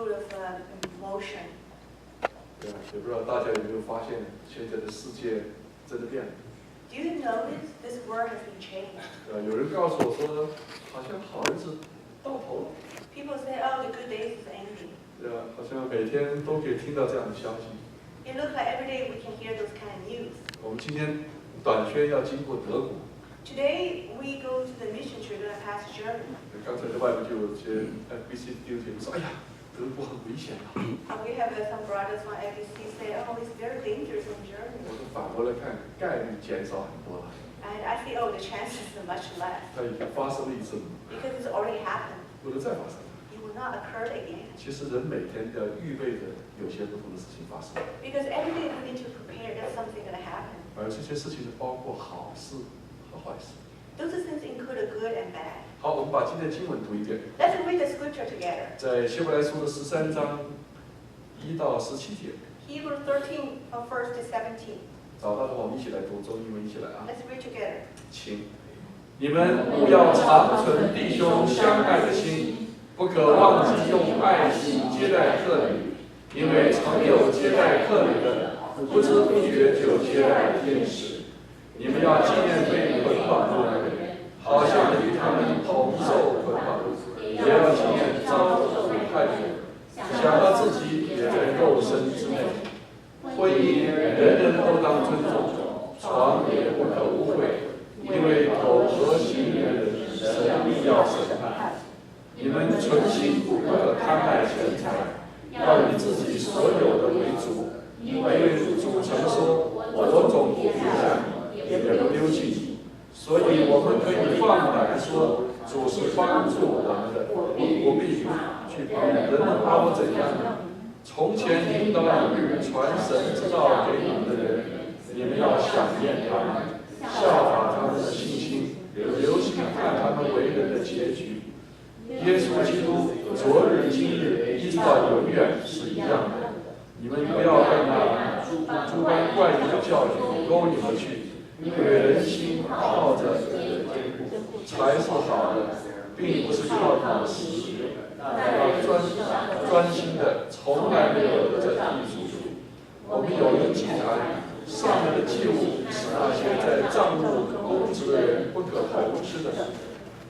full of emotion. 对啊，也不知道大家有没有发现，现在的世界真的变了。Do you notice this world has been changed? 有人告诉我说，好像好日子到头了。People say, oh, the good days is ending. 对啊，好像每天都可以听到这样的消息。It looks like every day we can hear those kind of news. 我们今天短宣要经过德国。Today we go to the mission trip and pass Germany. 刚才在外面就有些 FBC 弟兄说，哎呀，德国很危险啊。We have some brothers from FBC say, oh, it's very dangerous in Germany. 我说反过来看，概率减少很多了。And I see, oh, the chances are much less. 它已经发生了一次， Because it's already happened. 不能再发生了。It will not occur again. 其实人每天要预备着有些不同的事情发生， Because every day we need to prepare that something going to happen. 而这些事情是包括好事和坏事。 Those things include the good and bad. 好，我们把今天的经文读一遍， Let's read the scripture together. 在希伯来书的13章1到17节。 Hebrews 13, verse to 17. 找到的话，我们一起来读中英文，一起来啊。 Let's read together. 请你们务要长存弟兄相爱的心，不可忘记用爱心接待客旅，因为常有接待客旅的，不知不觉就接待天使。你们要纪念被捆绑的人，好像与他们同受捆绑；也要纪念遭受害的人，想到自己也在肉身之内。婚姻人人都当尊重，床也不可污秽，因为口和心里的人，神必要审判。你们存心不可贪爱钱财，要以自己所有的为主，因为主曾说：“我总不撇下你，也不丢弃你。”所以我们可以放胆说，主是帮助我们的，不必去帮人能把我怎样呢？从前引导你们传神之道给你们的人，你们要想念他们，效法他们的信心，留心看他们为人的结局。耶稣基督昨日今日一直到永远是一样的。你们不要被那诸般怪异的教育勾引而去，因为人心靠着才是好的，并不是靠他的实力。要专心的，从来没有得着益处。我们有一个祭坛，上面的祭物是那些在帐幕供职的人不可偷吃的。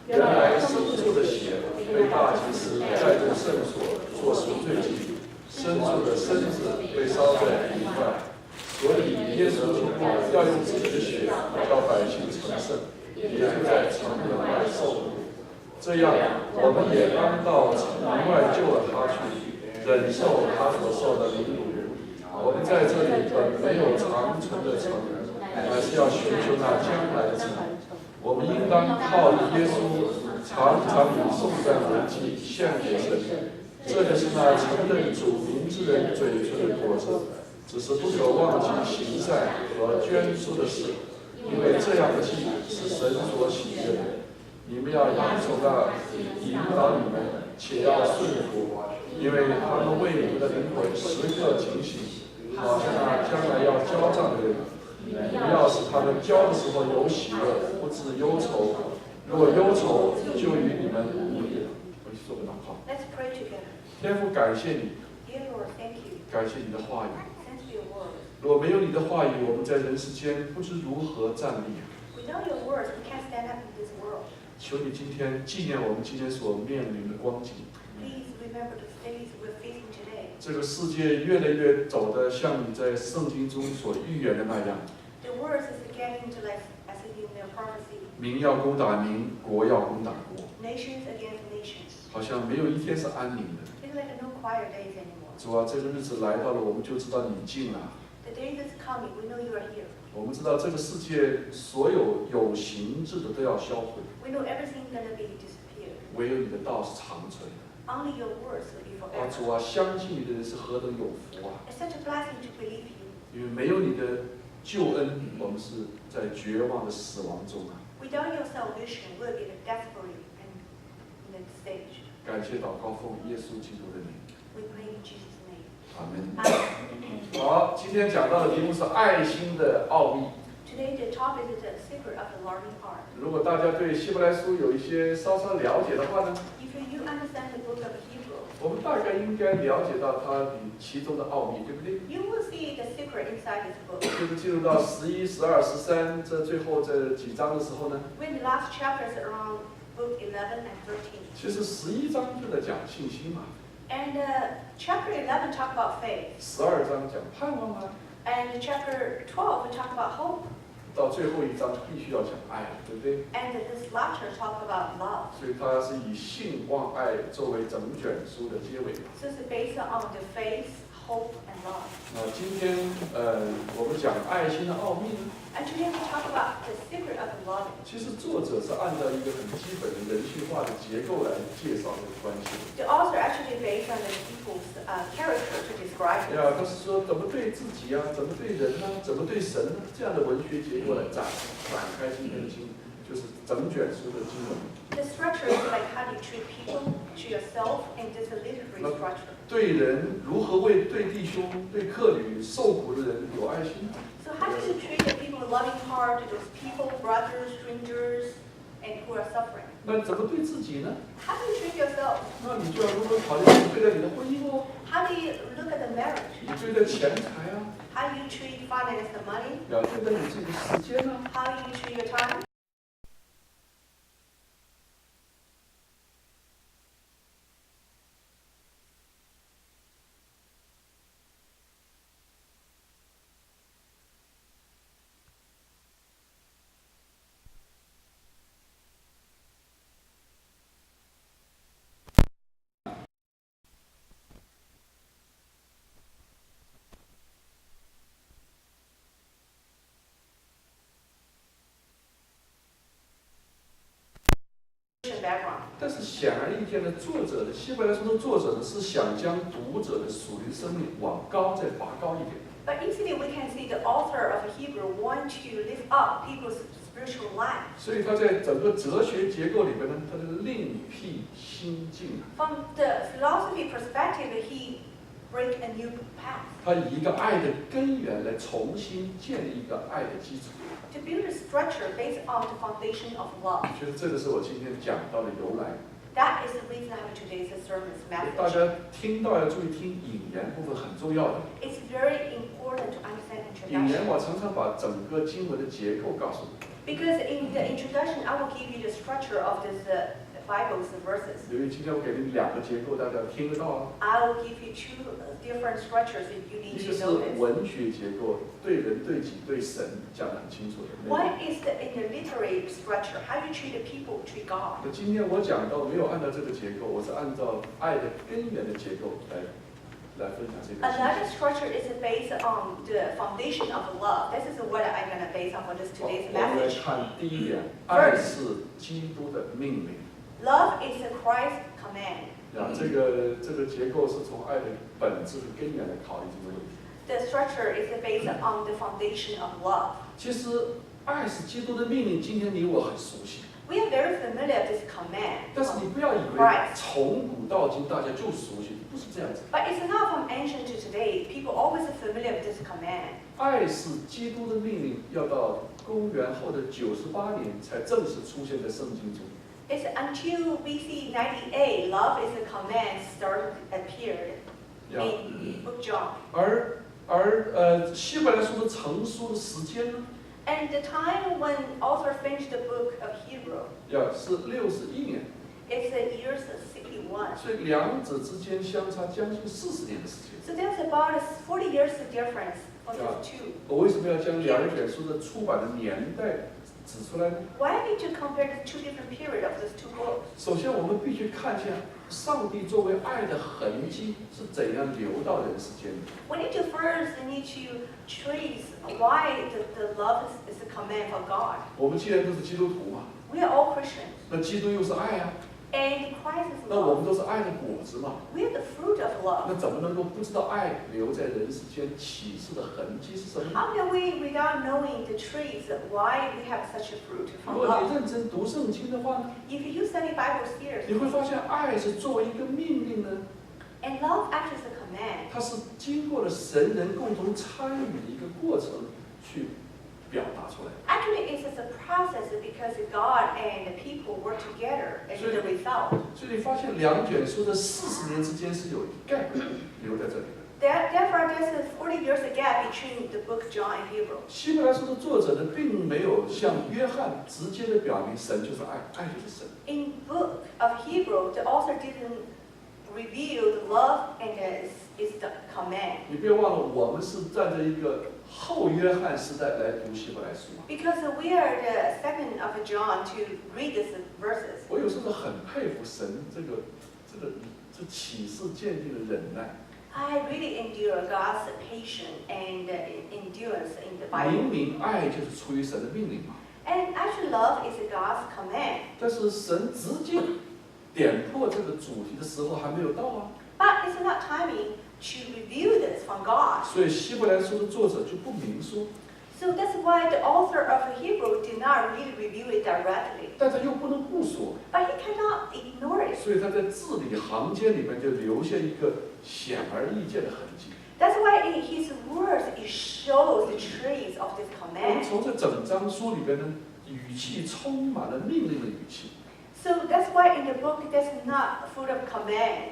原来牲畜的血被大祭司带入圣所做赎罪祭，牲畜的身子被烧在一块。所以耶稣基督要用自己的血叫百姓成圣，也就在城门外受苦。这样，我们也当到城门外救了他去，忍受他所受的凌辱。我们在这里本没有长存的城，乃是要寻求那将来的城。我们应当靠着耶稣，常常以颂赞为祭献给神。这就是那承认主名之人嘴唇的果子。只是不可忘记行善和捐出的事，因为这样的祭是神所喜悦的。你们要仰从那引导你们，且要顺服，因为他们为你们的灵魂时刻警醒，好像那将来要交账的人。不要使他们交的时候有喜乐，不致忧愁。若忧愁，就与你们无益。我去做个祷告。Let's pray together. 天父，感谢你， Dear Lord, thank you. 感谢你的话语。Thanks for your word. 如果没有你的话语，我们在人世间不知如何站立。 Without your words, we can't stand up in this world. 求你今天纪念我们今天所面临的光景。 Please remember the things we're facing today. 这个世界越来越走得像你在圣经中所预言的那样。 The words is getting to like as in their prophecy. 民要攻打民，国要攻打国。 Nations against nations. 好像没有一天是安宁的。 It's like no quiet days anymore. 主啊，这个日子来到了，我们就知道你近了。 The day is coming. We know you are here. 我们知道这个世界所有有形质的都要销毁， We know everything's gonna be disappeared. 唯有你的道是长存的。 Only your words will be 啊， forever. 主啊，相信你的人是何等有福啊！ It's such a blessing to believe you. 因为没有你的救恩，我们是在绝望的死亡中啊！ Without your salvation, we'll be desperate and in the stage. 感谢祷告奉耶稣基督的名， We pray in Jesus' name. 阿门。 Amen. 好，今天讲到的题目是爱心的奥秘。 Today the topic is the secret of the loving heart. 如果大家对希伯来书有一些稍稍了解的话呢， If you understand the book of Hebrew, 我们大概应该了解到它其中的奥秘，对不对？ You will see the secret inside this book. 就是进入到11、12、13这最后这几章的时候呢， When the last chapters around book 11 and 13. 其实11章就在讲信心嘛， And chapter 11 talk about faith. 12章讲盼望啊， And chapter 12 we talk about hope. 到最后一章必须要讲爱了，对不对？ And this latter talk about love. 所以它是以信望爱作为整卷书的结尾。 So it's based on the faith, hope, and love. 今天我们讲爱心的奥秘呢， And today we talk about the secret of love. 其实作者是按照一个很基本的人性化的结构来介绍这个关系。 The author actually based on the people's character to describe it. 他是说怎么对自己啊，怎么对人呢、怎么对神呢？这样的文学结构来展开今天的就是整卷书的经文。 The structure is like how you treat people, to yourself, and this literary structure. 对人如何为对弟兄、对客旅受苦的人有爱心？ So how do you treat the people with loving heart, those people, brothers, strangers, and who are suffering? 那怎么对自己呢？ How do you treat yourself? 那你就要如何考虑对待你的婚姻哦， How do you look at the marriage? 你对待钱财啊， How do you treat finance and money? 要对待你自己的时间啊。 How do you treat your time? 但是显而易见的，作者的希伯来书的作者呢，是想将读者的属灵生命往高再拔高一点。 But easily we can see the author of Hebrew want to lift up people's spiritual life. 所以他在整个哲学结构里边呢，他是另辟新境。 From the philosophy perspective, he break a new path. 他以一个爱的根源来重新建立一个爱的基础。 To build a structure based on the foundation of love. 其实这个是我今天讲到的由来。 That is the reason I have today's sermon's 大 message. 家听到要注意听引言部分很重要的。 It's very important to understand 引言 introduction. 我常常把整个经文的结构告诉你。 Because in the introduction, I will give you the structure of this Bible's verses. 由于今天我给你两个结构，大家听得到啊。 I will give you two different structures that you 一 need 个 to 是 notice. 文学结构，对人、对己、对神讲得很清楚的内容。 One is in the literary structure, how you treat the people, treat God. 那今天我讲到没有按照这个结构，我是按照爱的根源的结构来分享这个信 Another 息。 structure is based on the foundation of love. This is what I'm going to base on for this 好， today's 我们来 message. 看第一点，爱是基督的命令。 Love is a Christ command. 这个结构是从爱的本质的根源来考虑这个问题。 The structure is based on the foundation of love. 其实爱是基督的命令，今天你我很熟悉。 We are very familiar with this command. 但是你不要以为从古到今大家就熟悉，不是这样子。 But it's not from ancient to today. People always are familiar with this command. 爱是基督的命令，要到公元后的98年才正式出现在圣经中。 It's until BC 98, love is a command started appeared in Book John. 希伯来书的成书的时间呢？ And the time when author finished the book of Hebrew, 是61年， it's the years 61. 所以两者之间相差将近40年的时间。 So there's about 40 years difference for those two. 我为什么要将两卷书的出版的年代指出来呢？ Why need to compare the two different periods of those two books? 首先，我们必须看见上帝作为爱的痕迹是怎样流到人世间的。 We need to first need to trace why the love is a command for God. 我们既然都是基督徒嘛， We are all Christians. 那基督又是爱啊， And Christ is 那我们 love. 都是爱的果子嘛。 We are the fruit of love. 那怎么能够不知道爱留在人世间启示的痕迹是什么呢？ How can we, without knowing the trace, why we have such a fruit 如 from 果 love? 你认真读圣经的话呢， If you study Bible 你会 seriously, 发现爱是作为一个命令呢， and love actually is a command. 它是经过了神人共同参与的一个过程去表达出来。Actually, it's just a process because God and the people work together as the result. 所以你发现两卷书的40年之间是有一 gap 留在这里的。Therefore, there's a 40 years gap between the book John and Hebrew. 希伯来书的作者呢，并没有像约翰直接的表明神就是爱，爱就是神。In book of Hebrew, the author didn't reveal the love and is the command. 你别忘了，我们是站在一个后约翰时代来读希伯来书。Because we are the second of John to read these verses. 我有时候很佩服神这启示鉴定的忍耐。I really endure God's patience and endurance in the Bible. 明明爱就是出于神的命令嘛。And actually, love is God's command. 但是神直接点破这个主题的时候还没有到啊。But it's not timing to reveal this from God. 所以希伯来书的作者就不明说。So that's why the author of Hebrew did not really reveal it directly. 但他又不能不说。But he cannot ignore it. 所以他在字里行间里面就留下一个显而易见的痕迹。That's why in his words it shows the trace of this 我们 command. 从这整章书里边呢，语气充满了命令的语气。So that's why in the book that's not full of command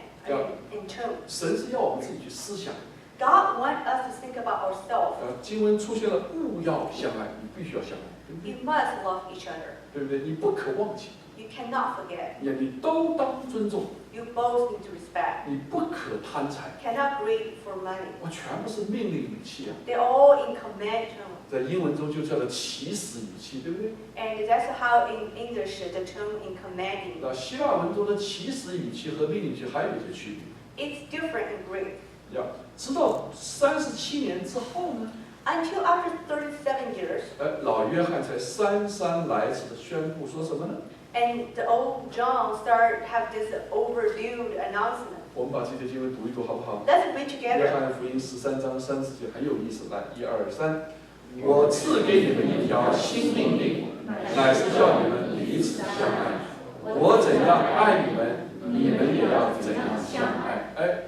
in tone. 神是要我们自己去思想。God wants us to think about ourselves. 经文出现了勿要相爱，你必须要相爱，对不对？ You must love each other. 对不对？你不可忘记， You cannot forget. 你都当尊重， You both need to respect. 你不可贪财。 Cannot greed for money. 我全部是命令语气啊， They're all in command tone. 在英文中就叫做祈使语气，对不对？ And that's how in English the tone in commanding. 那希腊文中的祈使语气和命令语气还有一些区别。 It's different in Greek. 直到37年之后呢， Until after 37 years, 老约翰才姗姗来迟的宣布说什么呢？ and the old John started have this overdue announcement. 我们把这些经文读一读好不好？ Let's read 约 together. 翰福音13章30节很有意思，来1、2、3，我赐给你们一条新命令，乃是叫你们彼此相爱。我怎样爱你们，你们也要怎样相爱。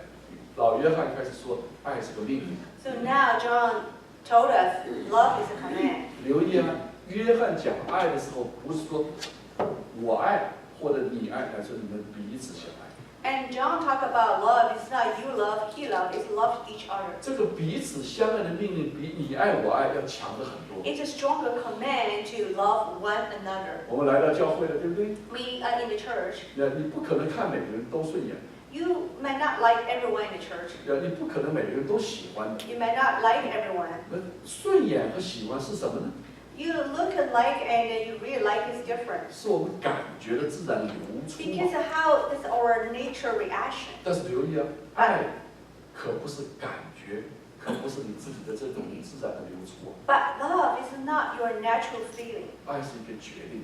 老约翰开始说，爱是个命令。 So now John told us love is a command. 留意啊，约翰讲爱的时候，不是说我爱或者你爱，而是你们彼此相爱。 And John talked about love. It's not you love, he love. It's love each other. 这个彼此相爱的命令比你爱我爱要强得很多。 It's a stronger command to love one another. 我们来到教会了，对不对？ We are in the church. 你不可能看每个人都顺眼， You may not like everyone in the church. 你不可能每个人都喜欢的。 You may not like everyone. 那顺眼和喜欢是什么呢？ You look alike and you really like is different. 是我们感觉的自然流出 Because 嘛。 of how it's our nature reaction. 但是留意啊，爱可不是感觉，可不是你自己的这种自然的流出啊。 But love is not your natural feeling. 爱是一个决定。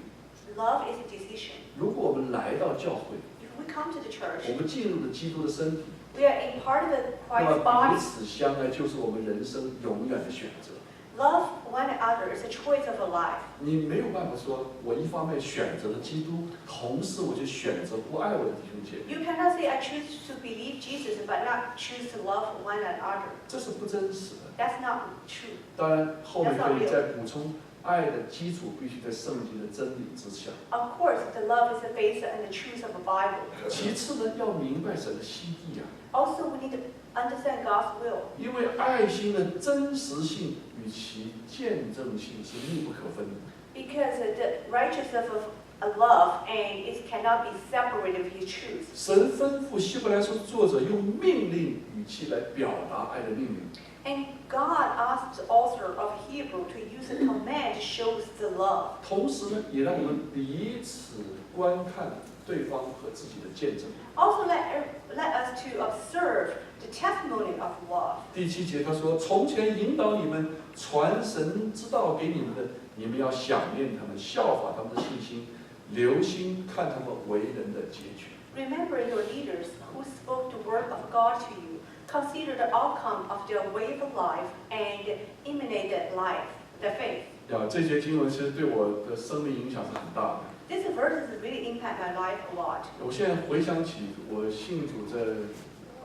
Love is a decision. 如果我们来到教会， If we come to the 我 church, 们进入了基督的身体， we are in part of the 那 Christ's 么 body. 彼此相爱就是我们人生永远的选择。 Love one another is a choice of a life. 你没有办法说，我一方面选择了基督，同时我就选择不爱我的弟兄姐妹， You cannot say I choose to believe Jesus but not choose to love one another. 这是不真实的。 That's not true. 当然，后面可以再补充，爱的基础必须在圣经的真理之下。 Of course, the love is based on the truth of the Bible. 其次呢，要明白神的心意啊， Also, we need to understand God's will. 因为爱心的真实性与其见证性是密不可分的。 Because the righteousness of a love and it cannot be separated with truth. 神吩咐希伯来书作者用命令语气来表达爱的命令。 And God asked the author of Hebrew to use a command to show the love. 同时呢，也让我们彼此观看对方和自己的见证。 Also, let us to observe the testimony of love. 第7节他说：“从前引导你们传神之道给你们的，你们要想念他们，效法他们的信心，留心看他们为人的结局。” Remember your leaders who spoke the word of God to you. Consider the outcome of their way of life and imitate that life, the faith. 这节经文其实对我的生命影响是很大的。 These verses really impact my life a lot. 我现在回想起我信主这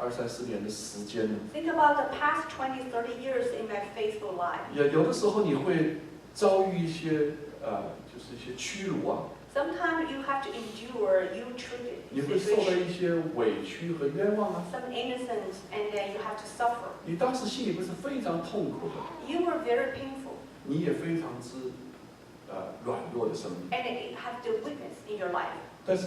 20、30年的时间呢， Think about the past 20, 30 years in my faithful life. 有的时候你会遭遇一些就是一些屈辱啊。 Sometimes you have to endure ill-treated 你会受到 situations, 一些委屈和冤枉啊。 some innocence, and then you have to suffer. 你当时心里面是非常痛苦的， You were very painful, 你也非常之软弱的生命。 and you have the weakness in your life. 但是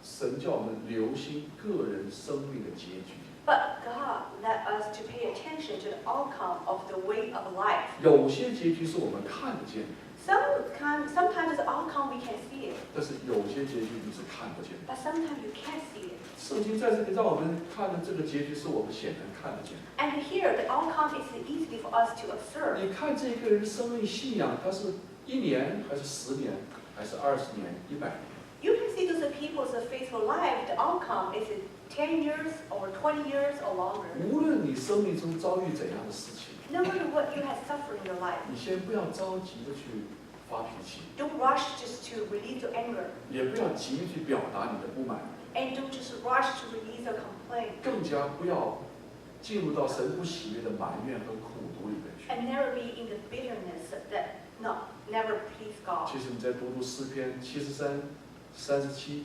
神叫我们留心个人生命的结局。 But God led us to pay attention to the outcome of the way of life. 有些结局是我们看得见的， Sometimes the outcome we can see it, 但是有些结局你是看不见的。 but sometimes you can't see it. 圣经在这里让我们看的这个结局是我们显然看得见的。 And here, the outcome is easy for us to observe. 你看这个人的生命信仰，他是1年还是10年，还是20年、100年？ You can see those people's faithful life, the outcome is 10 years or 20 years or longer. 无论你生命中遭遇怎样的事情， No matter what you have suffered in your life, 你先不要着急的去发脾气， don't rush just to release your anger, 也不要急于去表达你的不满， and don't just rush to release your complaint, 更加不要进入到神不喜悦的埋怨和苦毒里面去。 and never be in the bitterness that never please God. 其实你在读诗篇73、37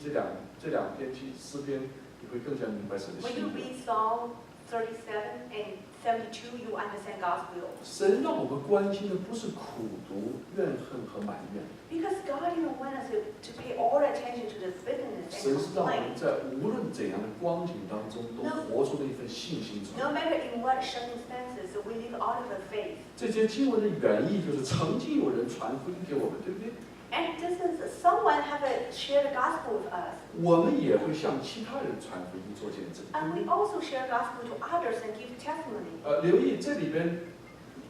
这两篇诗篇，你会更加明白神的 When 心 you 意。 read Psalm 37 and 72, you understand God's will. 神让我们关心的不是苦毒、怨恨和埋怨， Because God didn't want us to pay all attention to the bitterness 神 and 是让我们 complaint. 在无论怎样的光景当中，都活出那一份信心出来。 No matter in what circumstances, we live out of the faith. 这节经文的原意就是曾经有人传福音给我们，对不对？ And this is someone have shared the gospel with us. 我们也会向其他人传福音做见证。 And we also share gospel to others and give testimony. 留意这里边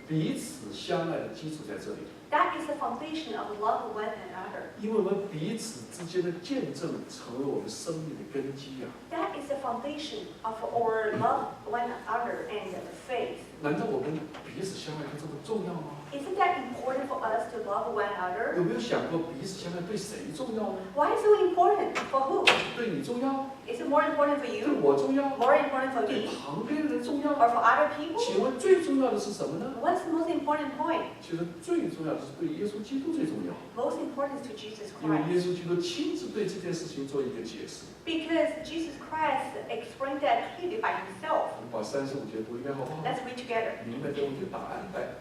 彼此相爱的基础在这里， That is the foundation of love one another. 因为我们彼此之间的见证成为我们生命的根基啊！ That is the foundation of our love one another and the faith. 难道我们彼此相爱就这么重要吗？ Isn't that important for us to love one another? 有没有想过彼此相爱对谁重要呢？ Why so important? For who? 对你重要， Is it more important for 对 you? 我重要， More important for 对 me? 旁边的人重要。 Or for other people? 请问最重要的是什么呢？ What's the most important point? 其实最重要的是对耶稣基督最重要， Most important is to Jesus 因为耶 Christ. 稣基督亲自对这件事情做一个解释。 Because Jesus Christ explained that clearly by himself. 我们把35节读一遍好不好？ Let's read together. 明白这问题答案来。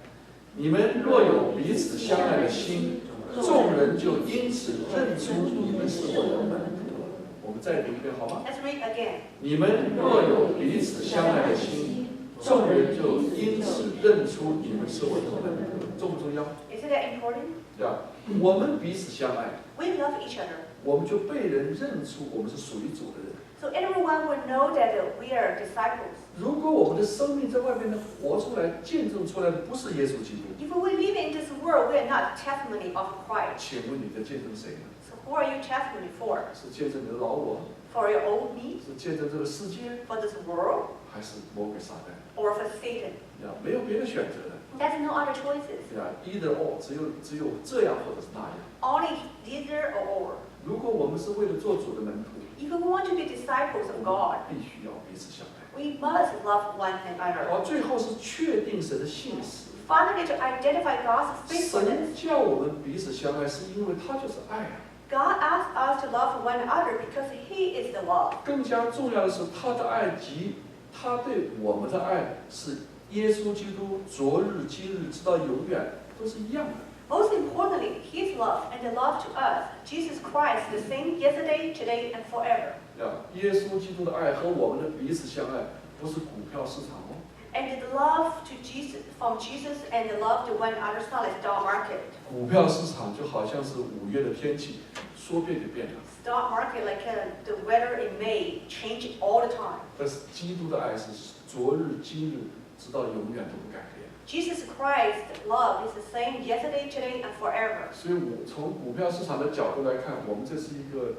你们若有彼此相爱的心，众人就因此认出你们是我的门徒了。我们再读一遍好吗？ Let's read again. 你们若有彼此相爱的心，众人就因此认出你们是我的门徒。重不重要？ Isn't that important? 对吧？我们彼此相爱， We love each other. 我们就被人认出我们是属于主的人。 So everyone will know that we are disciples. 如果我们的生命在外面活出来、见证出来的不是耶稣基督， If we live in this world, we are not testimony of Christ. 请问你在见证谁呢？ So who are you testimony for? 是见证你的老我， For your old me? 是见证这个世界， For this world? 还是魔鬼撒旦？ Or for Satan? 呀，没有别的选择的。 There's no other choices. 呀，either or，只有这样或者是那样。 Only either or. 如果我们是为了做主的门徒， If we want to be disciples of God, 必须要彼此相爱。 we must love one another. 而最后是确定神的信实。 Finally, to identify God's 神 faithfulness. 叫我们彼此相爱，是因为他就是爱啊。 God asks us to love one another because He is the love. 更加重要的是，他的爱及他对我们的爱是耶稣基督昨日、今日直到永远都是一样的。 Most importantly, His love and the love to us, Jesus Christ, the same yesterday, today, and forever. 呀，耶稣基督的爱和我们的彼此相爱，不是股票市场哦。 And the love to Jesus, from Jesus and the love to one another, is not like stock market. 股票市场就好像是5月的天气，说变就变了。 Stock market, like the weather in May, change all the time. 但是基督的爱是昨日、今日直到永远都不改变。 Jesus Christ's love is the same yesterday, today, and forever. 所以我从股票市场的角度来看，我们这是一个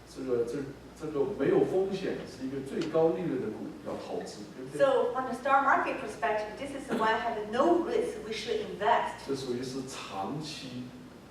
这个没有风险，是一个最高利润的股要投资，对不对？ So, from the stock market perspective, this is the one have no risk we should invest. 这属于是长期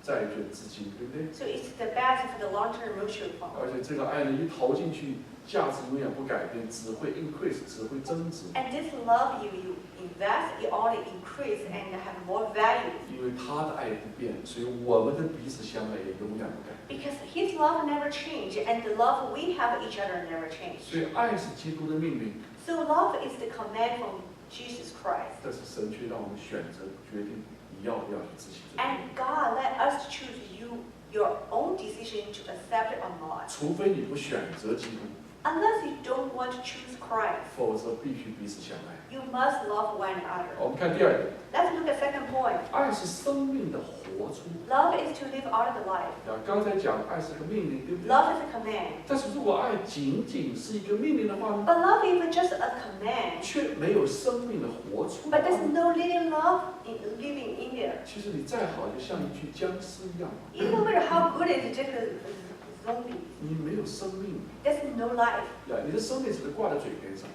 债券资金，对不对？ So it's the best for the long-term mutual fund. 而且这个爱呢，一投进去，价值永远不改变，只会 increase， 只会增值。 And this love you invest, it only increase and have more value. 因为他的爱不变，所以我们的彼此相爱也永远不改。Because His love never changed, and the love we have each other never changed. 所以爱是基督的命令， So love is the command from Jesus Christ. 但是神却让我们选择决定你要不要去执行这个命 And 令。 God let us choose your own decision to accept it or not. 除非你不选择基督， Unless you don't want to choose Christ, 否则必须彼此相爱。 you must love one another. 我们看第二点， Let's look at second point. 爱是生命的活出。 Love is to live out the life. 刚才讲爱是个命令，对不对？ Love is a command. 但是如果爱仅仅是一个命令的话呢， But love is just a command. 却没有生命的活出。 But there's no living love living in there. 其实你再好，就像一具僵尸一样， Even no matter how good it is, just a zombie. 你没有生命。 There's no life. 你的生命只是挂在嘴边上，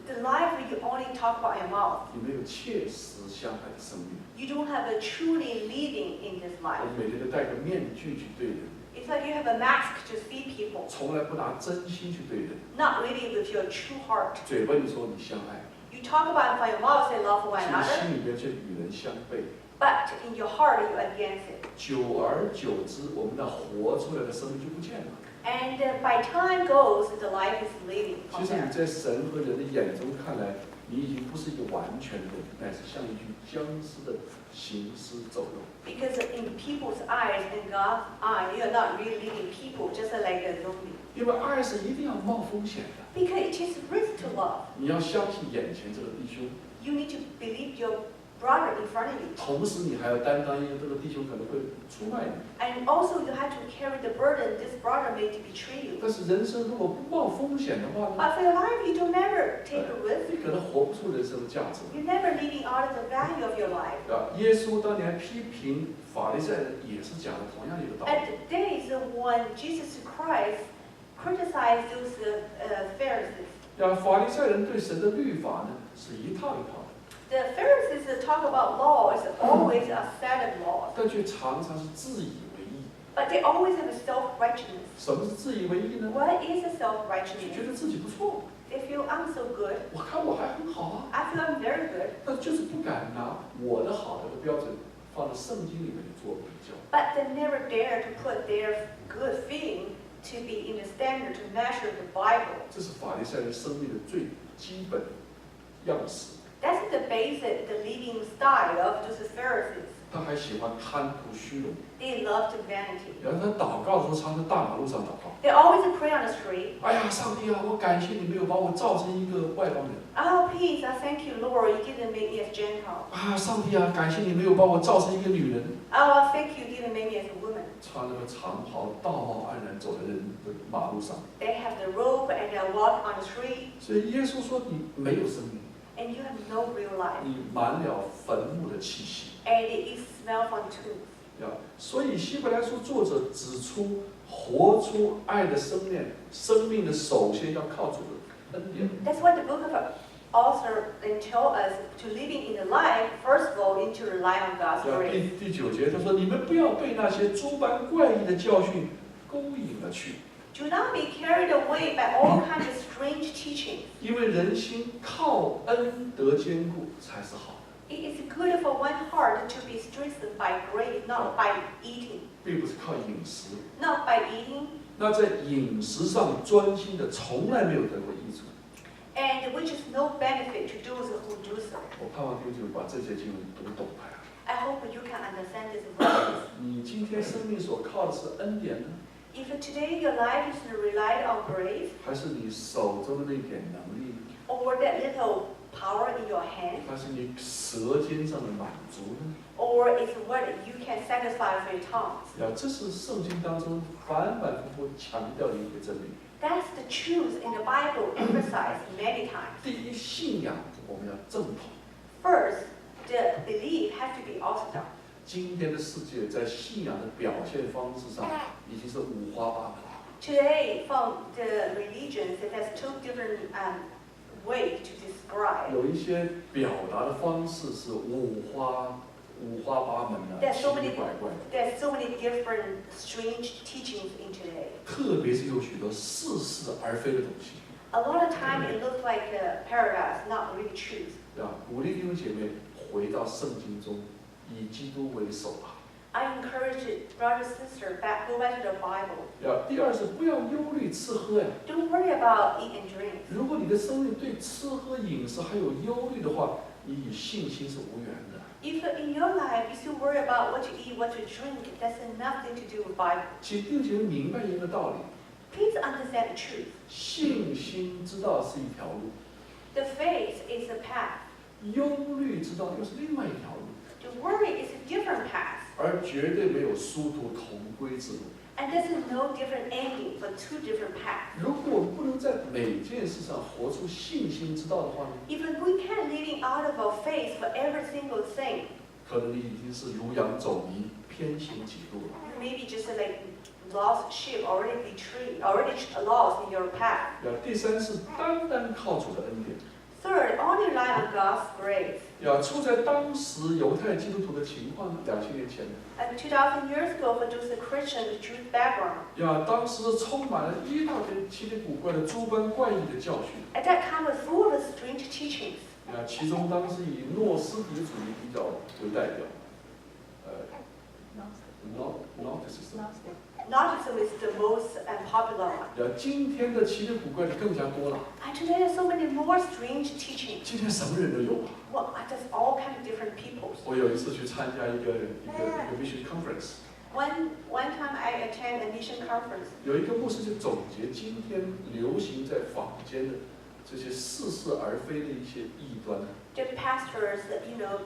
The life you only talk about in your mouth. 你没有切实相爱的生命。 You don't have a truly living in this 我 life. 们每天都戴个面具去对人， It's like you have a mask to see people, 从来不拿真心去对人。 not really with your true heart. 嘴巴里说你相爱， You talk about it from your mouth, say love one 其实 another, 心里边却与人相悖。 but in your heart you're against it. 久而久之，我们那活出来的生命就不见了。 And by time goes, the life is living 其 from 实你 there. 在神和人的眼中看来，你已经不是一个完全的人，乃是像一具僵尸的行尸走肉。 Because in people's eyes and God's eye, you're not really living people, just like a zombie. 因为爱是一定要冒风险的， Because it is risk to love. 你要相信眼前这个弟兄， You need to believe your brother in front of you. 同时你还要担当，因为这个弟兄可能会出卖你。 And also you have to carry the burden this brother may betray you. 但是人生如果不冒风险的话呢， But for your life, you don't never take a risk. 你可能活不出人生的价值。 You're never living out of the value of your life. 耶稣当年批评法利赛人，也是讲的同样一个道理。 At the days when Jesus Christ criticized those Pharisees, 法利赛人对神的律法呢是一套一套的， the Pharisees that talk about law is always a set of laws, 但却常常是自以为意。 but they always have a self-righteousness. 什么是自以为意呢？ What is a 就觉 self-righteousness? 得自己不错， They feel I'm so good. 我看我还很好啊， I feel I'm very good. 但就是不敢拿我的好的标准放在圣经里面去做比较。 But they never dare to put their good feeling to be in the standard to measure the Bible. 这是法利赛人生命的最基本样式。 That's the basic, the living style of those Pharisees. 他还喜欢贪图虚荣， They loved vanity. 然后他祷告的时候常在大马路上祷告。 They always pray on the street. 哎呀，上帝啊，我感谢你没有把我造成一个外邦人。 Oh, please, I thank you, Lord, you didn't make me as Gentile. 啊，上帝啊，感谢你没有把我造成一个女人。 Oh, thank you, you didn't make me as a woman. 穿着个长袍，道貌岸然走在人的马路上。 They have the robe and they walk on the street, 所以耶稣说你没有生命， and you have no real life. 你满了坟墓的气息。 And it smells from tombs. 所以希伯来书作者指出，活出爱的生命的首先要靠主的恩典。 That's what the book of author then tell us to living in the life, first of all, need to rely on God's grace. 第9节他说：“你们不要被那些诸般怪异的教训勾引了去， Do not be carried away by all kinds of strange teaching. 因为人心靠恩得坚固才是好的。” It is good for one heart to be strengthened by grace, not by eating. 并不是靠饮食。 Not by eating, 那在饮食上专心的，从来没有得过益处。 and which is no benefit to those who do so. 我盼望弟兄把这些经文读懂了。 I hope you can understand this verse. 你今天生命所靠的是恩典呢， If today your life is relied on grace, 还是你手中的那点能力， or that little power in your hand, 还是你舌尖上的满足呢？ or is what you can satisfy with your tongues. 这是圣经当中反反复复强调的一个真理。 That's the truth in the Bible emphasized many times. 第一，信仰我们要正统。 First, the belief has to be orthodox. 今天的世界在信仰的表现方式上已经是五花八门。 Today, from the religions, it has two different ways to describe. 有一些表达的方式是五花八门的， There's 奇 so 奇 many, 怪怪的。 there's so many different strange teachings in today. 特别是有许多似是而非的东西。 A lot of time it looks like a paradise, not really truth. 鼓励弟兄姐妹回到圣经中以基督为首吧。I encourage brothers and sisters go back to the Bible. 第二是不要忧虑吃喝呀。Don't worry about eat and drink. 如果你的生命对吃喝饮食还有忧虑的话，你与信心是无缘的。If in your life you still worry about what to eat, what to drink, that's nothing to do with Bible. 请弟兄明白一个道理。Please understand the truth. 信心之道是一条路。The faith is a path. 忧虑之道又是另外一条路。The worry is a different path. 而绝对没有殊途同归之路。And there's no different ending for two different paths. 如果我们不能在每件事上活出信心之道的话呢？ If we can't living out of our faith for every single thing, 可能你已经是如羊走迷，偏行己路了。maybe just like lost sheep already betrayed, already lost in your path. 第三是单单靠主的恩典。Third, only rely on God's grace. 处在当时犹太基督徒的情况，2000年前。2,000 years ago, for those Christian with Jewish background. 当时充满了一大堆奇奇古怪的诸般怪异的教训。At that time, was full of strange teachings. 其中当时以诺斯底主义比较为代表。Gnosticism is the most popular one. 今天的奇奇古怪的更加多了。And today there's so many more strange teachings. 今天什么人都有啊。Well, there's all kinds of different peoples. 我有一次去参加一个 mission conference。One time I attend a mission conference. 有一个牧师就总结今天流行在坊间的这些似是而非的一些异端。The pastors,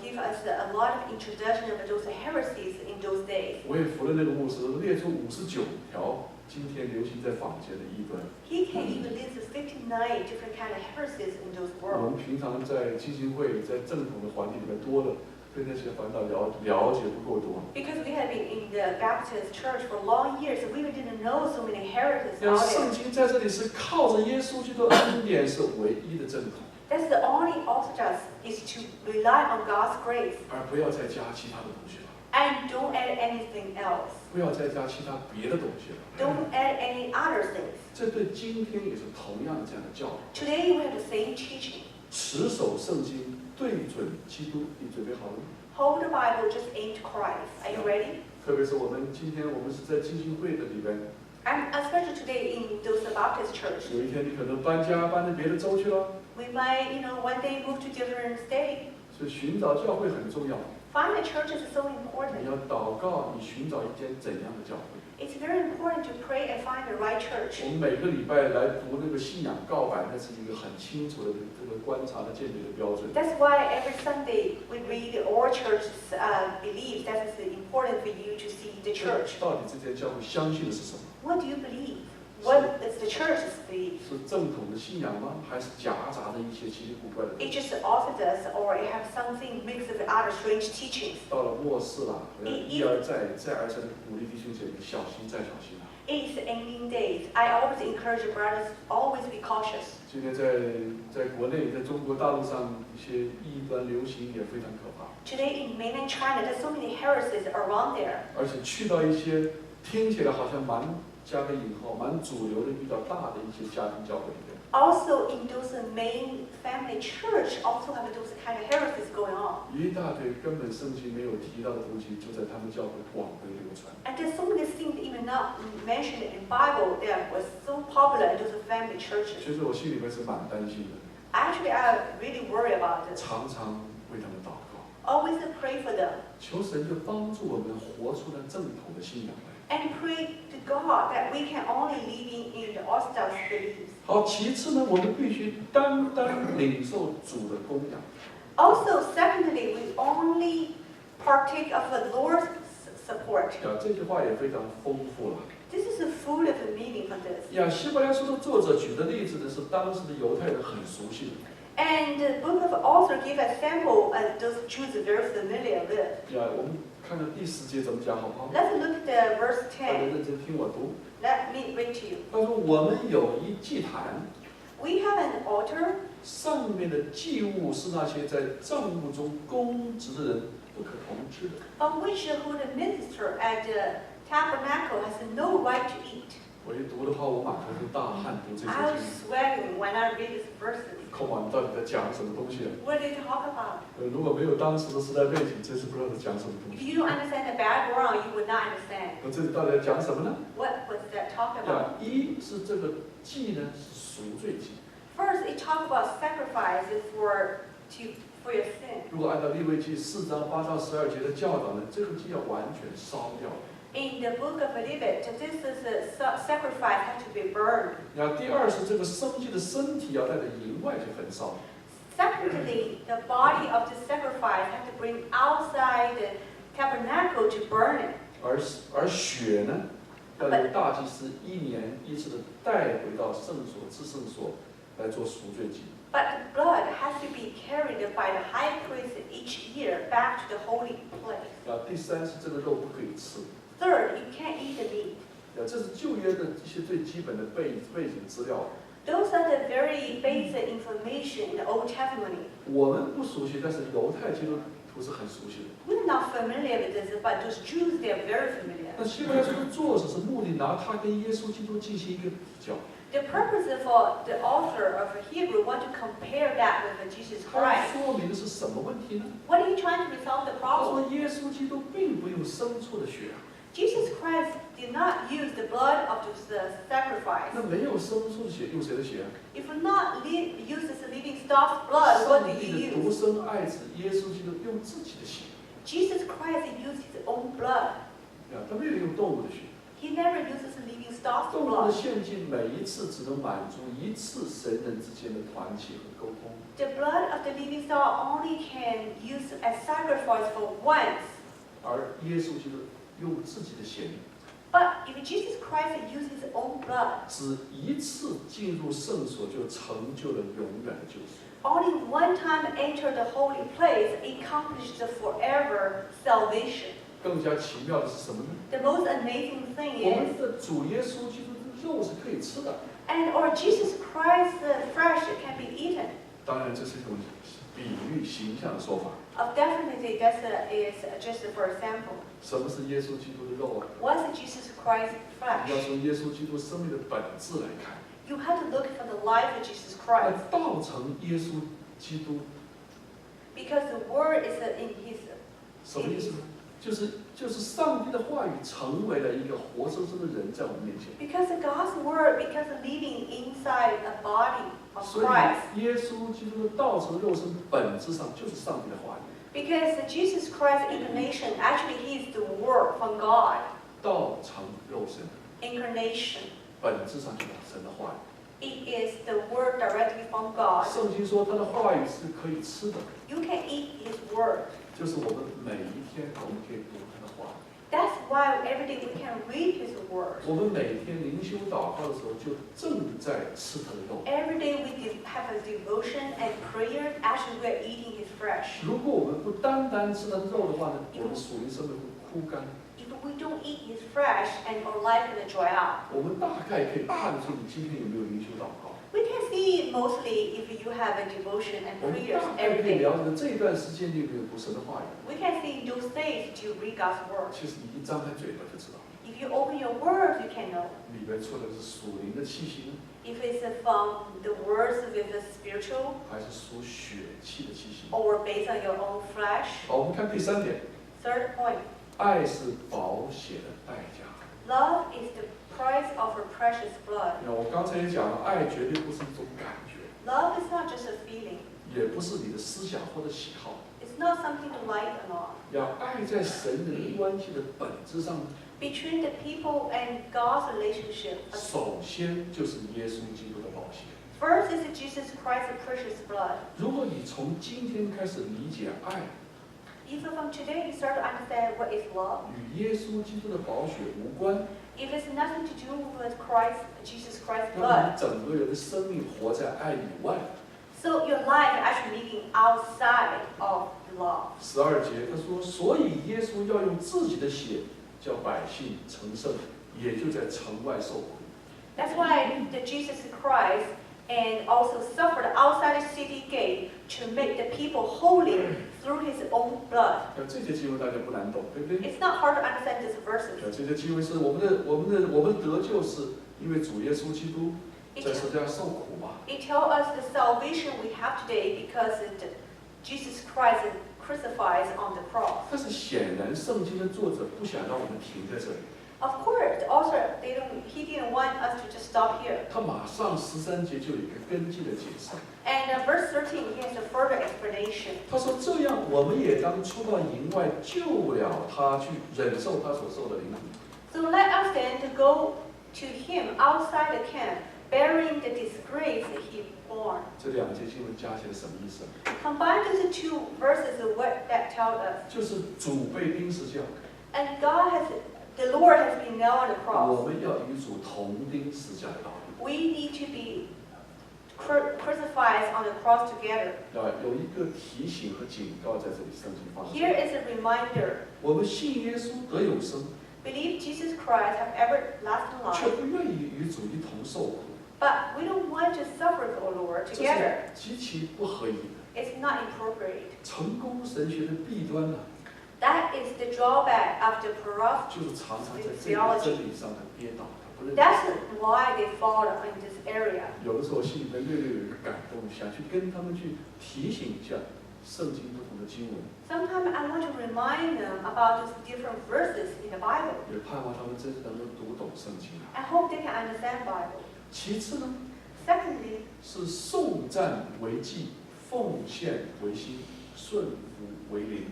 give us a lot of introduction of those heresies in those days. 我也服了那个牧师，列出59条今天流行在坊间的异端。He can even list 59 different kind of heresies in those 我 worlds. 们平常在浸信会、在正统的环境里面多了，对那些反倒了解不够多。Because we have been in the Baptist church for long years, we didn't know so many heresies 圣 out there. 经在这里是靠着耶稣基督的恩典是唯一的正统。That's the only orthodox is to rely on God's grace 而不要再加其他的东西了。 and don't add anything else. 不要再加其他别的东西了。 Don't add any other things. 这对今天也是同样的这样的教育。 Today we have the same teaching. 持守圣经，对准基督，你准备好了吗？ Hold the Bible, just aim to Christ. Are you ready? 特别是今天我们是在浸信会的里边。 And especially today in those Baptist church. 有一天你可能搬家搬到别的州去了。 We might, one day move to different state. 所以寻找教会很重要。 Find a church is so 你 important. 要祷告，你寻找一间怎样的教会？ It's very important to pray and find the right church. 我们每个礼拜来读那个信仰告白，那是一个很清楚的这个观察的鉴别的标准。 That's why every Sunday we read all churches' beliefs. That is important for you to see the church. 到底这间教会相信的是什么？ What do you believe? What is the church's belief? 是正统的信仰吗？还是夹杂着一些奇奇古怪的？ It's just orthodox, or it have something mixed with other strange teachings. 到了末世了，一而再，再而三的鼓励弟兄姐妹小心再小心啊！ It's ending days. I always encourage brothers always be cautious. 今天在国内，在中国大陆上，一些异端流行也非常可怕。 Today in mainland China, there's so many heresies around there. 而且去到一些听起来好像加个引号蛮主流的、比较大的一些家庭教会里面。 Also in those main family church, also have those kind of heresies going on. 一大堆根本圣经没有提到的东西，就在他们教会广为流传。 And there's so many things even not mentioned in Bible that was so popular in those family churches. 其实我心里面是蛮担心的， Actually, I really worry about this. 常常为他们祷告， Always pray for them 求神就帮助我们活出来正统的信仰来。 and pray to God that we can only live in the orthodox beliefs. 好，其次呢，我们必须单单领受主的供养。 Also, secondly, we only partake of the Lord's support. 这句话也非常丰富了。 This is a full of a meaning for this. 希伯来书的作者举的例子呢，是当时的犹太人很熟悉的。 And the book of author give a sample those Jews are very familiar with. 我们看看第10节怎么讲，好不好？ Let's look at the verse 大家 10. 认真听我读。 Let me read to you. 他说：“我们有一祭坛， We have an altar. 上面的祭物是那些在帐幕中供职的人不可同吃的。 On which who the minister at the tabernacle has no right to eat. 我一读的话，我马上就大汗读这些 I was 经。 sweating when I read these verses. Come on， 到底在讲什么东西啊？ What do they talk about? 如果没有当时的时代背景，真是不知道在讲什么东 If 西。 you don't understand the background, you would not understand. 那这里到底在讲什么呢？ What was that talk about? 一是这个祭呢是赎罪祭。 First, it talked about sacrifices for your sin. 如果按照利未记4章8到12节的教导呢，这个祭要完全烧掉。 In the book of Leviticus, this is a sacrifice had to be burned. 然后第二是这个生祭的身体要带着营外去焚烧。 Secondly, the body of the sacrifice had to bring outside the tabernacle to burn it. 而血呢，要由大祭司1年1次的带回到圣所至圣所来做赎罪祭。 But the blood has to be carried by the high priest each year back to the holy place. 然后第三是这个肉不可以吃。 Third, you can't eat the meat. 这是旧约的一些最基本的背景资料。 Those are the very basic information in the Old Testament. 我们不熟悉，但是犹太基督徒是很熟悉的。 We're not familiar with this, but those Jews, they are very familiar. 那希伯来书的作者是目的拿他跟耶稣基督进行一个比较。 The purpose for the author of Hebrew want to compare that with Jesus 他 Christ. 说明的是什么问题呢？ What are you trying to resolve the 他 problem? 说耶稣基督并不用牲畜的血， Jesus Christ did not use the blood of the sacrifice. 那没有牲畜的血，用谁的血啊？ If not use this living stock's blood, what do 上帝 you 的独 use? 生爱子耶稣基督用自己的血， Jesus Christ used his own blood. 他没有用动物的血。 He never uses living stock's 动物的 blood. 献祭每一次只能满足一次神人之间的团契和沟通。 The blood of the living stock only can use as sacrifice for once. 而耶稣基督用自己的血， But if Jesus Christ used his own blood, 只一次进入圣所就成就了永远的救赎。 only one time enter the holy place, accomplished the forever salvation. 更加奇妙的是什么呢？ The most amazing 我 thing 们 is, 的主耶稣基督的肉是可以吃的。 and or Jesus Christ's flesh can be eaten. 当然，这是一种比喻形象的说法。 Definitely, that is just for example. 什么是耶稣基督的肉啊？ What's Jesus Christ's 你要 flesh? 从耶稣基督生命的本质来看。 You have to look for the life of Jesus 那 Christ, 道成耶稣基督 because the Word is in His. 什么意思呢？就是上帝的话语成为了一个活生生的人在我们面前。 Because God's Word, because living inside a body of 所以 Christ. 耶稣基督的道成肉身本质上就是上帝的话语。 Because Jesus Christ's incarnation, actually He is the Word from God. 道成肉身 Incarnation. 本质上就是神的话语。 It is the Word directly from God. 圣经说他的话语是可以吃的， You can eat His Word. 就是我们每一天我们可以读他的话语。 That's why every day we can read His Word. 我们每天灵修祷告的时候，就正在吃他的肉。 Every day we have a devotion and prayer. Actually, we're eating His flesh. 如果我们不单单吃他的肉的话呢，我们属灵生命会枯干。 If we don't eat His flesh, and our life will dry out. 我们大概可以看出你今天有没有灵修祷告。 We can see mostly if you have a devotion and 我们 prayers 大概 every 可以 day. 了解这一段时间你有没有读神的话语。 We can see in those days to read God's Word. 其实你一张开嘴巴就知道， If you open your Word, you can know. 里面出来的是属灵的气息呢， If it's from the words with the spiritual 还是属血气的气息？ or based on your own flesh. 好，我们看第3点， Third point, 爱是宝血的代价。 love is the price of a precious blood. 那我刚才也讲了，爱绝对不是一种感觉， Love is not just a feeling. 也不是你的思想或者喜好。 It's not something to like or not. 要爱在神人关系的本质上， Between the people and God's relationship, 首先就是耶稣基督的宝血。 first is Jesus Christ's precious blood. 如果你从今天开始理解爱 If from today you start to understand what is love, 与耶稣基督的宝血无关， if it's nothing to do with Jesus Christ's 那么 blood, 你整个人的生命活在爱以外。 so your life is actually living outside of love. 12节他说，所以耶稣要用自己的血叫百姓成圣，也就在城外受苦。 That's why the Jesus Christ and also suffered outside the city gate to make the people holy through His own blood. 这节经文大家不难懂，对不对？ It's not hard to understand this verses. 这节经文是我们得救是因为主耶稣基督在十字架受苦嘛。 It tells us the salvation we have today because Jesus Christ is crucified on the cross. 但是显然，圣经的作者不想让我们停在这里。 Of course, the author he didn't want us to just stop here. 他马上13节就有一个跟进的解释。 And verse 13 he has a further explanation. 他说：“这样，我们也当出到营外，救了他，去忍受他所受的凌辱。” So let us then to go to him outside the camp, bearing the disgrace he bore. 这两节经文加起来什么意思？ Combine these two verses, what that tells us. 就是主被钉十字架， And the Lord has been nailed on the 我 cross. 们要与主同钉十字架的道理。 We need to be crucified on the cross together. 有一个提醒和警告在这里，圣经放在这 Here 里。 is a reminder. 我们信耶稣得永生， Believe Jesus Christ have everlasting 却 life. 不愿意与主一同受苦， But we don't want to suffer with our Lord 这是 together. 极其不合宜的。 It's not appropriate. 成功神学的弊端呢， That is the drawback of the corrupt. 就是常常在这个真理上的跌倒，他不认 That's 识。 why they fall in this area. 有的时候心里面略有一个感动，想去跟他们去提醒一下圣经不同的经文， Sometimes I want to remind them about those different verses in the Bible. 也盼望他们真正能够读懂圣经。 I hope they can understand Bible. 其次呢， Secondly, 是颂赞为祭，奉献为心，顺服为灵。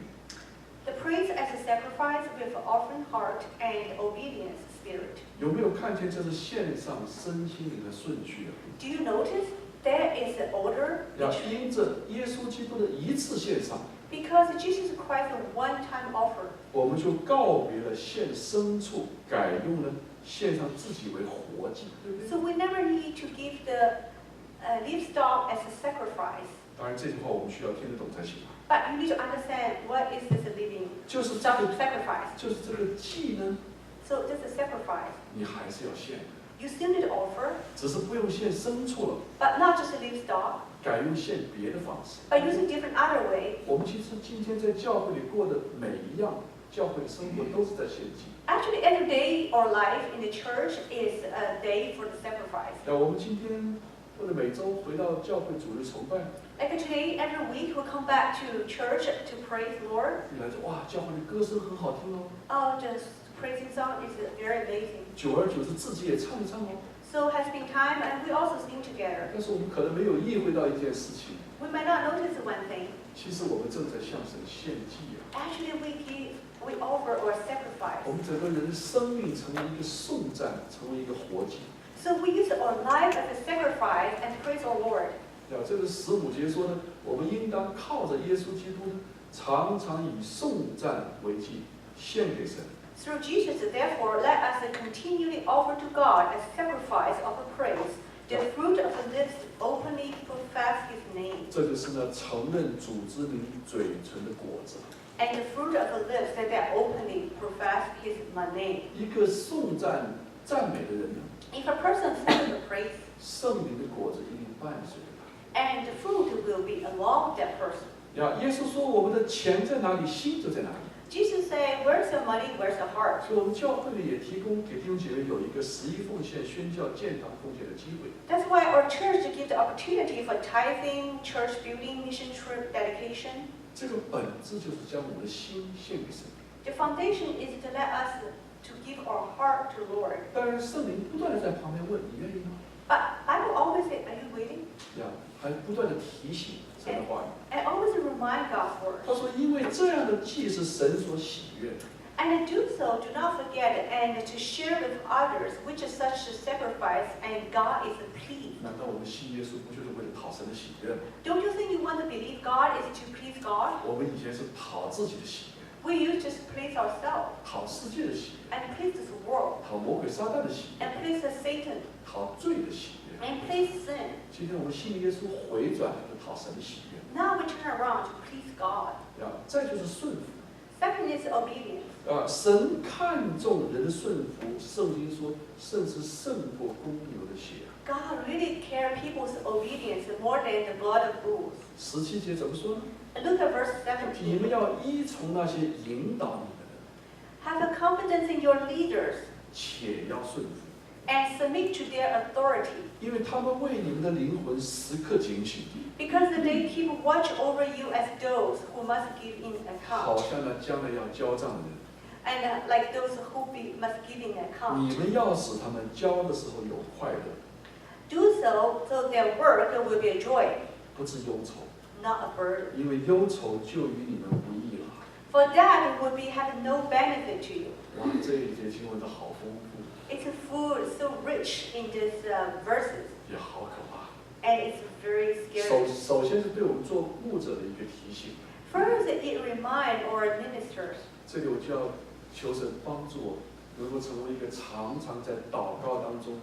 the praise as a sacrifice with an offering heart and obedience spirit. 有没有看见这是献上身心灵的顺序啊？ Do you notice there is an order? 要因着耶稣基督的一次献上， Because Jesus Christ a one-time offer. 我们就告别了献牲畜，改用了献上自己为活祭，对不对？ So we never need to give the livestock as a sacrifice. 当然，这句话我们需要听得懂才行。 But you need to understand what is this living 就是这个， sacrifice. 就是这个祭呢， So this is sacrifice. 你还是要献的， You still need to offer, 只是不用献牲畜了， but not just a livestock, 改用献别的方式。 but using different other way. 我们其实今天在教会里过的每一样教会的生活都是在献祭。 Actually, every day or life in the church is a day for the sacrifice. 那我们今天或者每周回到教会主日崇拜， Like today, every week we come back to church to praise the Lord. 你来说哇，教会的歌声很好听哦， Oh, the praising song is very amazing. 久而久之自己也唱一唱哦。 So has been time, and we also sing together. 但是我们可能没有意会到一件事情， We might not notice one thing. 其实我们正在向神献祭啊。 Actually, we offer or 我 sacrifice. 们整个人的生命成为一个颂赞，成为一个活祭。 So we use our life as a sacrifice and praise our Lord. 这个15节说呢，我们应当靠着耶稣基督呢，常常以颂赞为祭，献给神。 Through Jesus, therefore, let us continually offer to God a sacrifice of praise, the fruit of the lips openly profess His name, 这就是呢，承认主之名嘴唇的果子。 and the fruit of the lips that openly profess His name. 一个颂赞赞美的人呢， If a person sings the praise, 圣灵的果子一定伴随着他。 and the fruit will be along that person. 耶稣说，我们的钱在哪里，心就在哪里。 Jesus said, "Where's your money? Where's your heart?" 所以，我们教会里也提供给弟兄姐妹有一个11奉献、宣教、建堂奉献的机会。 That's why our church gives the opportunity for tithing, church building, mission trip dedication. 这个本质就是将我们的心献给神。 The foundation is to let us to give our heart to Lord. 当然，圣灵不断的在旁边问：“你愿意吗 But I will always say, "Are you waiting?" 还不断的提醒神的话语。 And always remind God's word. 他说：“因为这样的祭是神所喜悦的。 And to do so, do not forget and to share with others, which is such a sacrifice, and God is pleased. 难道我们信耶稣不就是为了讨神的喜悦吗？ Don't you think you want to believe God is to please God? 我们以前是讨自己的喜悦， We used to please ourselves 讨世界的喜悦， and please this world 讨魔鬼撒旦的喜悦， and please Satan 讨罪的喜悦。 and please sin. 今天我们信耶稣回转，就是讨神的喜悦。 Now we turn around to please God. 再就是顺服。 Second is obedience. 神看重人的顺服，圣经说，甚至胜过公牛的血。 God really cares people's obedience more than the blood of bulls. 17节怎么说呢？ Look at verse 你们 17. 要依从那些引导你们的人， Have a confidence in your leaders, 且要顺服。and submit to their authority, 因为他们为你们的灵魂时刻警醒， because they keep watch over you as those who must give in 好 account, 像呢将来要交账的人。 and like those who must give in 你 account. 们要使他们交的时候有快乐， Do so their work will be a joy, 不致忧愁， not a burden. 因为忧愁就与你们无益了。 For that would have no benefit to you. 哇，这一节经文都好丰富， It's a food so rich in these verses, 也好可怕。 and it's very scary. 首先是对我们做牧者的一个提醒。 First, it reminds our ministers. 这里我就要求神帮助我，能够成为一个常常在祷告当中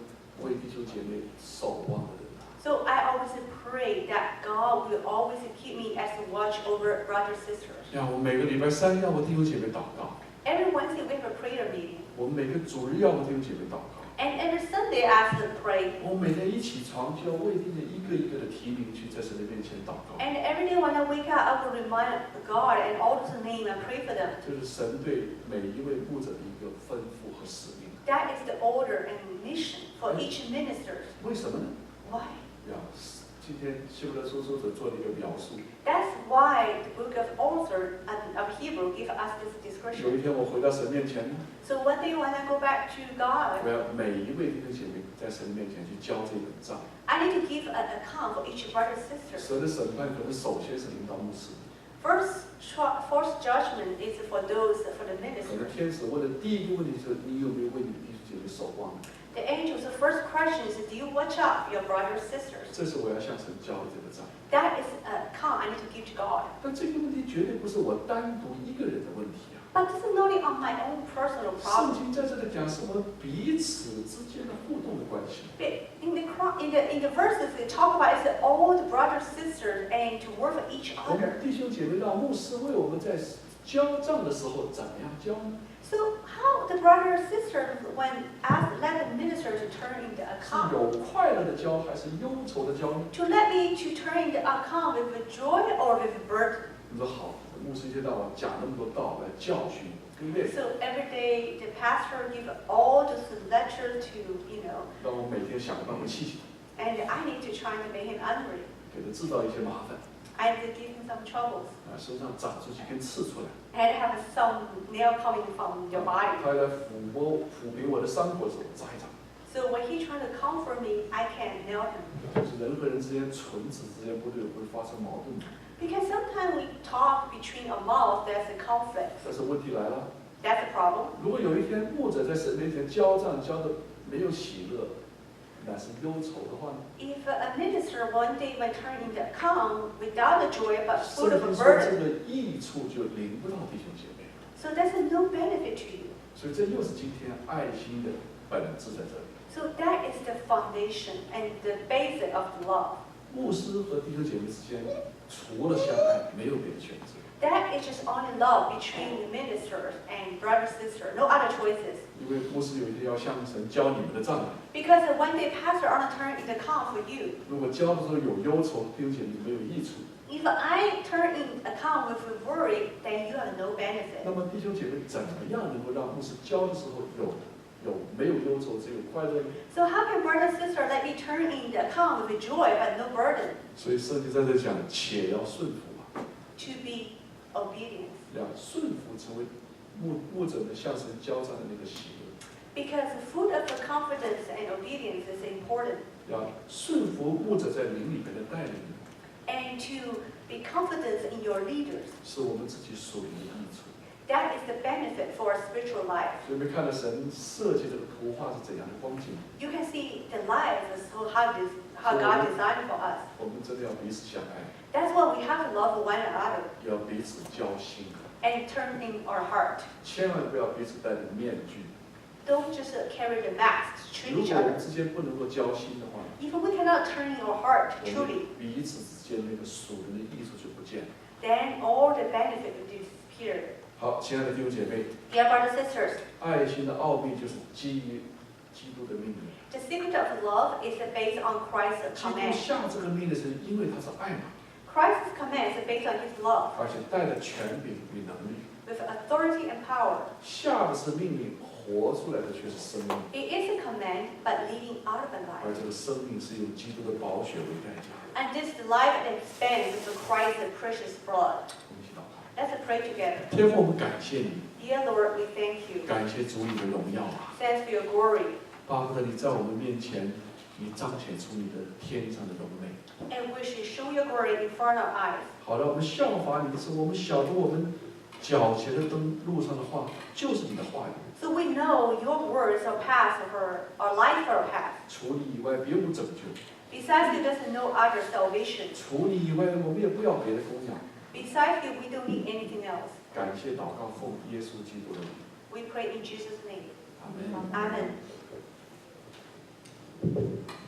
为弟兄姐妹守望的人。 So I always pray that God will always keep me as a watch over brothers and sisters. 呀，我每个礼拜三要为弟兄姐妹祷告， Every Wednesday we have a prayer meeting, 我们每个主日要为弟兄姐妹祷告， and every Sunday after pray, 我们每天一起床就要为弟兄一个一个的提名去在神的面前祷告。 and every day when I wake up, I will remind God and all those names and pray for them. 这是神对每一位牧者的一个吩咐和使命。 That is the order and mission for each minister. 为什么呢？ Why? 呀，今天希伯来书作者做了一个描述。 That's why the book of author of Hebrew give us this 有 description. 一天我回到神面前， So one day when I go back to 我 God, 要每一位弟兄姐妹在神面前去交这本账。 I need to give an account for each brother and sister. 神的审判可能首先是领导牧师， First judgment is for those for the 可能 minister. 天使问的第一个问题是：你有没有为你的弟兄姐妹守望？ The angel's first question is, do you watch up your brothers and sisters? 这是我要向神交的这个账。 That is an account I need to give to God. 但这个问题绝对不是我单独一个人的问题啊！ But this is not only on my own personal 圣 problem. 经在这里讲是我们彼此之间的互动的关系。 In the verses they talk about is all the brothers and sisters and to work for each 我 other. 们弟兄姐妹让牧师为我们在交账的时候怎么样交呢？ So how the brothers and sisters when let the minister to turn in the 是 account? 有快乐的交还是忧愁的交呢？ To let me to turn in the account with joy or with burden? 你说好，牧师一天到晚讲那么多道来教训我，对不对？ So every day the pastor give all this lecture to, 让我每天想办法气气， and I need to try to make him angry. 给他制造一些麻烦， I need to give him some troubles. 身上长出几根刺出来， And have some nail coming from your body. 他来抚平我的伤口的时候，扎一扎。 So when he trying to comfort me, I can nail him. 就是人和人之间、唇齿之间不会发生矛盾， Because sometimes we talk between a mouth, there's a conflict. 但是问题来了， That's a problem. 如果有一天牧者在神面前交账交的没有喜乐，乃是忧愁的话呢？ If a minister one day when turning the account without the joy but 圣 full of 经 a 说这 burden, 个益处就临不到弟兄姐妹了。 so there's no benefit to you. 所以这又是今天爱心的本质在这里。 So that is the foundation and the basic of love. 牧师和弟兄姐妹之间，除了相爱，没有别的选择。 That is just only love between the ministers and brother and sister, no other choices. 因为牧师有一天要向神交你们的账， Because one day pastor on turn in the account for you. 如果交的时候有忧愁，弟兄姐妹没有益处。 If I turn in account with worry, then you have no benefit. 那么弟兄姐妹怎么样能够让牧师交的时候没有忧愁，只有快乐呢？ So how can brother and sister let me turn in the account with joy but no burden? 所以圣经在这讲，且要顺服嘛， To be obedient. 要顺服成为牧者们向神交账的那个喜乐。 Because the fruit of the confidence and obedience is important. 要顺服牧者在灵里面的带领， And to be confident in your leaders. 是我们自己属灵的益处。 That is the benefit for our spiritual life. 所以我们看到神设计这个图画是怎样的光景， You can see the life is how God designed for us. 我们真的要彼此相爱， That's why we have to love one another 要彼此交心， and turn in our heart. 千万不要彼此戴着面具。 Don't just carry the mask to treat 如 each 果我们 other. 之间不能够交心的话， If we cannot turn in our heart 我 truly, 们彼此之间那个属灵的益处就不见了。 then all the benefit will disappear. 好，亲爱的弟兄姐妹， Dear brothers and sisters, 爱心的奥秘就是基于基督的命令。 the secret of love is based on Christ's 基督 command. 下这个命令是因为他是爱嘛， Christ's command is based on His love 而且带着权柄与能力。 with authority and power. 下的是命令，活出来的却是生命。 It is a command, but living out of a 而 life. 这个生命是用基督的宝血为代价。 And this life that expands with Christ's precious blood. 我们一起祷告。 Let's pray together. 天父，我们感谢你， Dear Lord, we thank you. 感谢主你的荣耀啊！ Thanks for your glory. 巴不得你在我们面前，你彰显出你的天上的荣美。 And we should show your glory in front of our eyes. 好了，我们效法你的时候，我们晓得我们脚前的灯路上的话，就是你的话语。 So we know your words are path for our life or path. 除你以外，别无拯救； Besides you, there's no other salvation. 除你以外，我们也不要别的供养。 Besides you, we don't need anything else. 感谢祷告，奉耶稣基督的名， We pray in Jesus' name. 阿门。 Amen.